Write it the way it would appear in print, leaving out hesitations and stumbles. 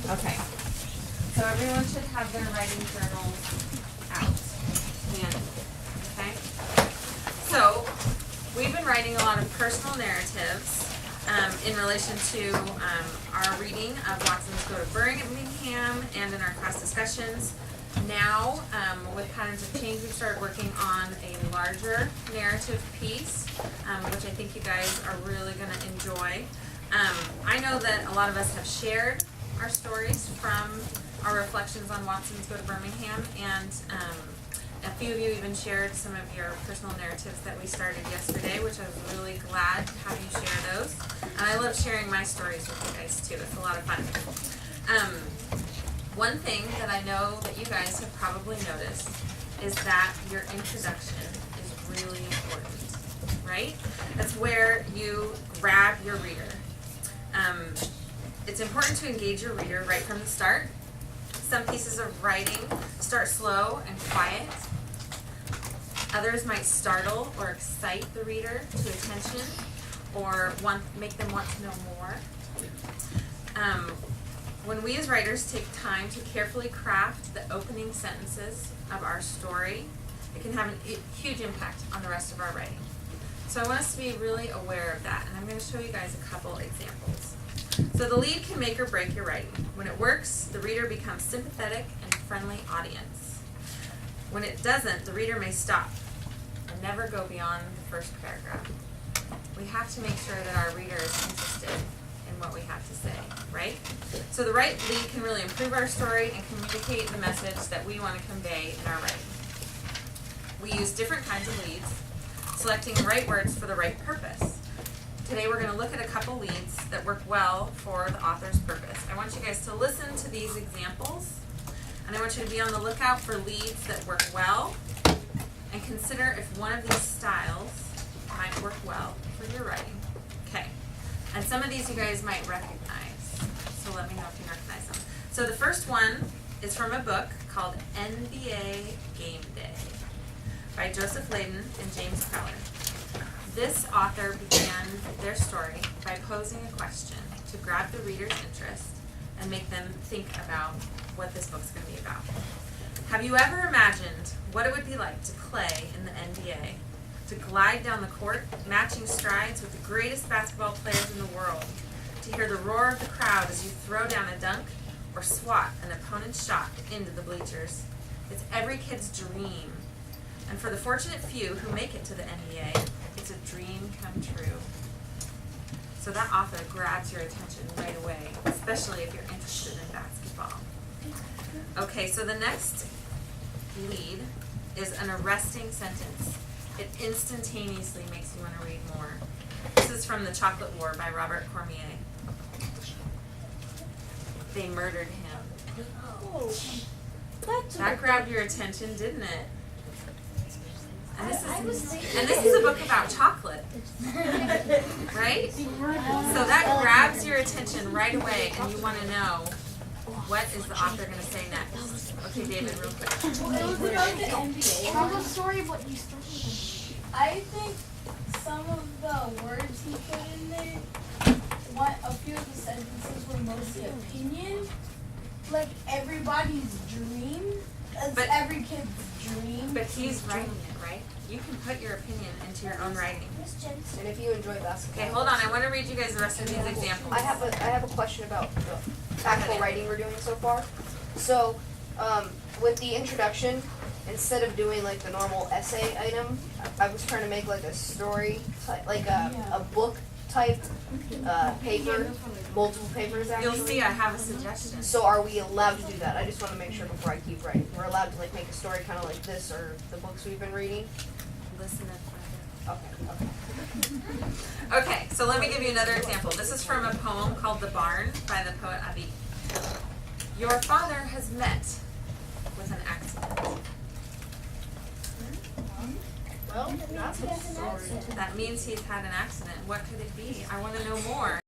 Okay. So everyone should have their writing journals out. Okay? So, we've been writing a lot of personal narratives in relation to our reading of Watson's Go to Birmingham and in our class discussions. Now, with Patterns of Change, we've started working on a larger narrative piece, which I think you guys are really going to enjoy. I know that a lot of us have shared our stories from our reflections on Watson's Go to Birmingham, and a few of you even shared some of your personal narratives that we started yesterday, which I was really glad to have you share those. And I love sharing my stories with you guys too. It's a lot of fun. One thing that I know that you guys have probably noticed is that your introduction is really important, right? That's where you grab your reader. It's important to engage your reader right from the start. Some pieces of writing start slow and quiet. Others might startle or excite the reader to attention or make them want to know more. When we as writers take time to carefully craft the opening sentences of our story, it can have a huge impact on the rest of our writing. So I want us to be really aware of that, and I'm going to show you guys a couple examples. So the lead can make or break your writing. When it works, the reader becomes sympathetic and friendly audience. When it doesn't, the reader may stop and never go beyond the first paragraph. We have to make sure that our reader is interested in what we have to say, right? So the right lead can really improve our story and communicate the message that we want to convey in our writing. We use different kinds of leads, selecting the right words for the right purpose. Today we're going to look at a couple leads that work well for the author's purpose. I want you guys to listen to these examples, and I want you to be on the lookout for leads that work well, and consider if one of these styles might work well for your writing. Okay, and some of these you guys might recognize, so let me know if you recognize them. So the first one is from a book called NBA Game Day by Joseph Layden and James Preller. This author began their story by posing a question to grab the reader's interest and make them think about what this book's going to be about. Have you ever imagined what it would be like to play in the NBA, to glide down the court, matching strides with the greatest basketball players in the world, to hear the roar of the crowd as you throw down a dunk or swat an opponent's shot into the bleachers? It's every kid's dream. And for the fortunate few who make it to the NBA, it's a dream come true. So that author grabs your attention right away, especially if you're interested in basketball. Okay, so the next lead is an arresting sentence. It instantaneously makes you want to read more. This is from The Chocolate War by Robert Cormier. They murdered him. Oh, That grabbed your attention, didn't it? And this is a book about chocolate, right? So that grabs your attention right away, and you want to know, what is the author going to say next? Okay, David, real quick. Tell the story of what you started with. I think some of the words he put in there, a few of the sentences were mostly opinion, like everybody's dream. It's But- every kid's dream. But he's writing it, right? You can put your opinion into your own writing. And if you enjoy basketball. Okay, hold on. I want to read you guys the rest of these examples. I have a question about the actual writing we're doing so far. So, with the introduction, instead of doing like the normal essay item, I was trying to make like a story, like a book type paper, multiple papers actually. You'll see I have a suggestion. So are we allowed to do that? I just want to make sure before I keep writing. We're allowed to like make a story kind of like this or the books we've been reading? Listen and Okay. Okay, so let me give you another example. This is from a poem called The Barn by the poet Abi. Your father has met with an accident. Well, that's a story. That means he's had an accident. What could it be? I want to know more.